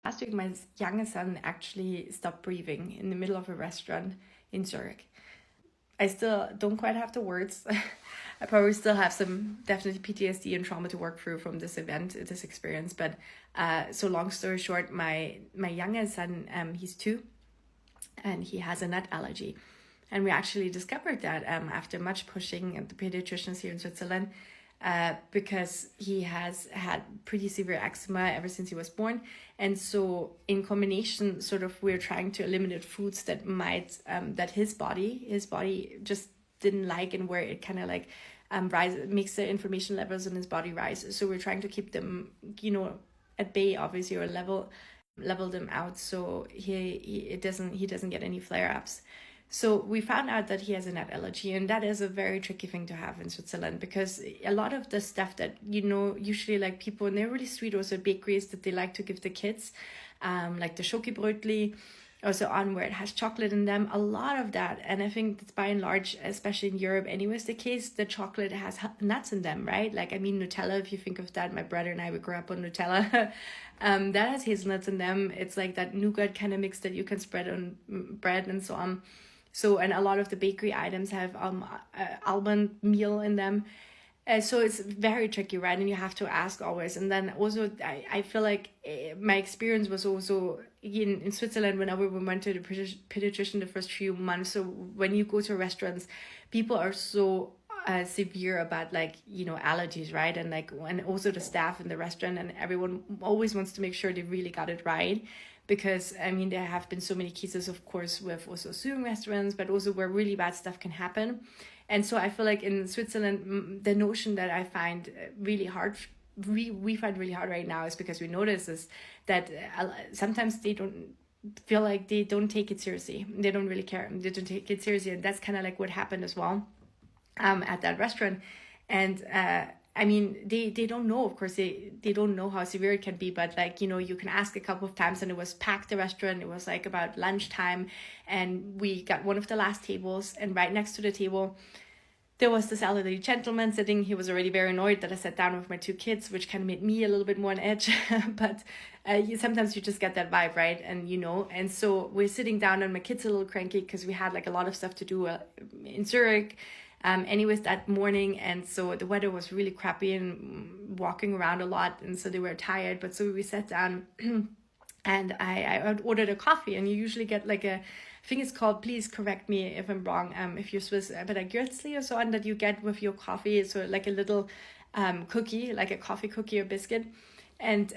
Last week, my youngest son actually stopped breathing in the middle of a restaurant in Zurich. I still don't quite have the words. I probably still have some definitely PTSD and trauma to work through from this event, this experience. But so long story short, my youngest son, he's 2, and he has a nut allergy. And we actually discovered that after much pushing at the pediatricians here in Switzerland, because he has had pretty severe eczema ever since he was born. And so in combination, sort of, we're trying to eliminate foods that might, that his body just didn't like, and where it kind of like makes the inflammation levels in his body rise. So we're trying to keep them, at bay, obviously, or level them out, so he doesn't get any flare-ups. So we found out that he has a nut allergy, and that is a very tricky thing to have in Switzerland, because a lot of the stuff that, usually like people, and they're really sweet, also bakeries that they like to give the kids, like the Schokibrötli, also on where it has chocolate in them, a lot of that, and I think that's by and large, especially in Europe anyways, the case, the chocolate has nuts in them, right? Like, I mean, Nutella, if you think of that, my brother and I, we grew up on Nutella. That has hazelnuts in them. It's like that nougat kind of mix that you can spread on bread and so on. So, and a lot of the bakery items have almond meal in them. So it's very tricky, right? And you have to ask always. And then also, I feel like my experience was also in Switzerland whenever we went to the pediatrician the first few months. So when you go to restaurants, people are so severe about, like, allergies, right? And like, and also the staff in the restaurant, and everyone always wants to make sure they really got it right. Because, I mean, there have been so many cases, of course, with also suing restaurants, but also where really bad stuff can happen. And so I feel like in Switzerland, the notion that I find really hard, we find really hard right now, is because we notice is that sometimes they don't feel like they don't take it seriously. They don't really care. They don't take it seriously. And that's kind of like what happened as well at that restaurant. And I mean, they don't know, of course, they don't know how severe it can be, but like, you can ask a couple of times, and it was packed, the restaurant. It was like about lunchtime, and we got one of the last tables, and right next to the table, there was this elderly gentleman sitting. He was already very annoyed that I sat down with my 2 kids, which kind of made me a little bit more on edge. But sometimes you just get that vibe, right? And, and so we're sitting down, and my kids are a little cranky because we had like a lot of stuff to do in Zurich. Anyways, that morning, and so the weather was really crappy and walking around a lot, and so they were tired. But so we sat down and I ordered a coffee, and you usually get like I think it's called, please correct me if I'm wrong, if you're Swiss, but a Gürzli or so on that you get with your coffee. So like a little cookie, like a coffee cookie or biscuit. And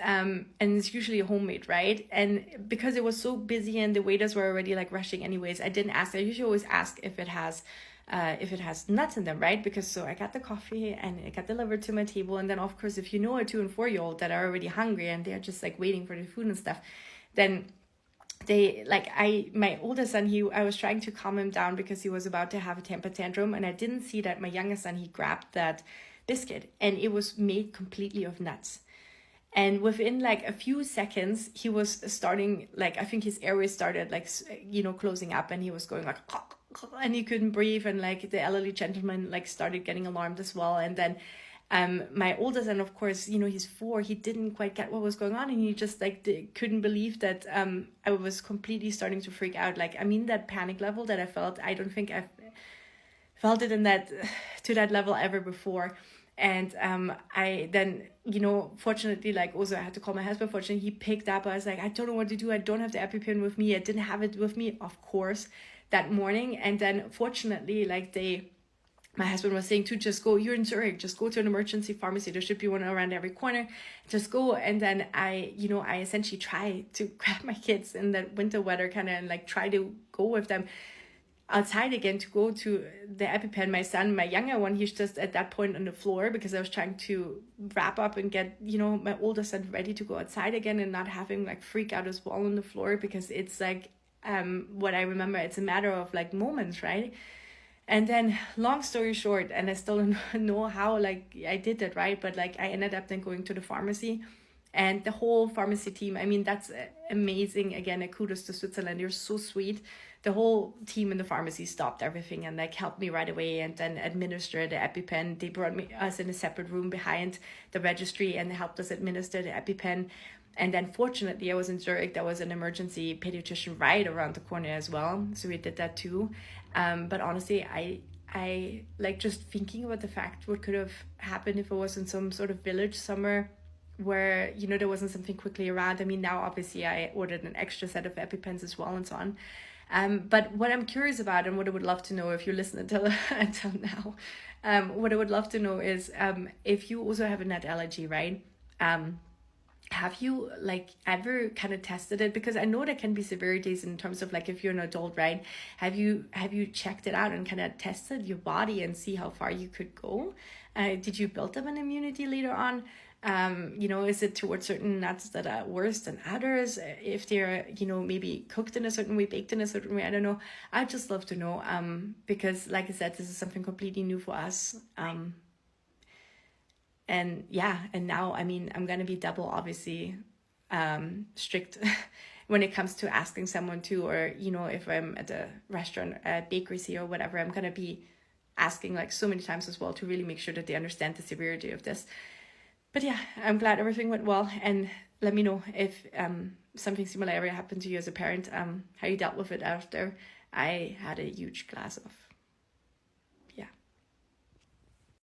it's usually homemade, right? And because it was so busy and the waiters were already like rushing anyways, I didn't ask. I usually always ask if it has nuts in them, right? Because so I got the coffee and it got delivered to my table. And then, of course, if you know a 2 and 4-year-old that are already hungry and they're just like waiting for the food and stuff, then they like, my older son, I was trying to calm him down because he was about to have a temper tantrum, and I didn't see that my youngest son, he grabbed that biscuit, and it was made completely of nuts. And within like a few seconds, he was starting, like, I think his airways started like, closing up, and he was going like, and he couldn't breathe. And like the elderly gentleman like started getting alarmed as well. And then my older son, of course, he's 4, he didn't quite get what was going on, and he just like couldn't believe that I was completely starting to freak out. Like, I mean, that panic level that I felt, I don't think I've felt it to that level ever before. And I then, fortunately, like, also I had to call my husband. Fortunately, he picked up. I was like, I don't know what to do. I don't have the EpiPen with me. I didn't have it with me, of course, that morning. And then fortunately, like, my husband was saying to just go, you're in Zurich, just go to an emergency pharmacy. There should be one around every corner. Just go. And then I essentially try to grab my kids in that winter weather kind of, and like try to go with them outside again to go to the EpiPen. My son, my younger one, he's just at that point on the floor because I was trying to wrap up and get, my older son ready to go outside again, and not having like freak out as well on the floor, because it's like, what I remember, it's a matter of like moments, right? And then, long story short, and I still don't know how like I did that, right? But like I ended up then going to the pharmacy, and the whole pharmacy team, I mean, that's amazing. Again, a kudos to Switzerland. You're so sweet. The whole team in the pharmacy stopped everything and like helped me right away, and then administered the EpiPen. They brought us in a separate room behind the registry and helped us administer the EpiPen. And then fortunately I was in Zurich. There was an emergency pediatrician right around the corner as well, so we did that too. But honestly, I like just thinking about the fact what could have happened if I was in some sort of village somewhere where, you know, there wasn't something quickly around. I mean, now obviously I ordered an extra set of EpiPens as well and so on. But what I'm curious about, and what I would love to know if you listen until now, what I would love to know is if you also have a nut allergy, right? Have you like ever kind of tested it? Because I know there can be severities in terms of like if you're an adult, right? Have you checked it out and kind of tested your body and see how far you could go? Did you build up an immunity later on? You know, is it towards certain nuts that are worse than others? If they're, you know, maybe cooked in a certain way, baked in a certain way, I don't know. I'd just love to know, because like I said, this is something completely new for us. And yeah, and now, I mean, I'm going to be double, obviously, strict when it comes to asking someone to, or, you know, if I'm at a restaurant, a bakery or whatever, I'm going to be asking like so many times as well to really make sure that they understand the severity of this. But yeah, I'm glad everything went well, and let me know if something similar ever happened to you as a parent, how you dealt with it after I had a huge glass of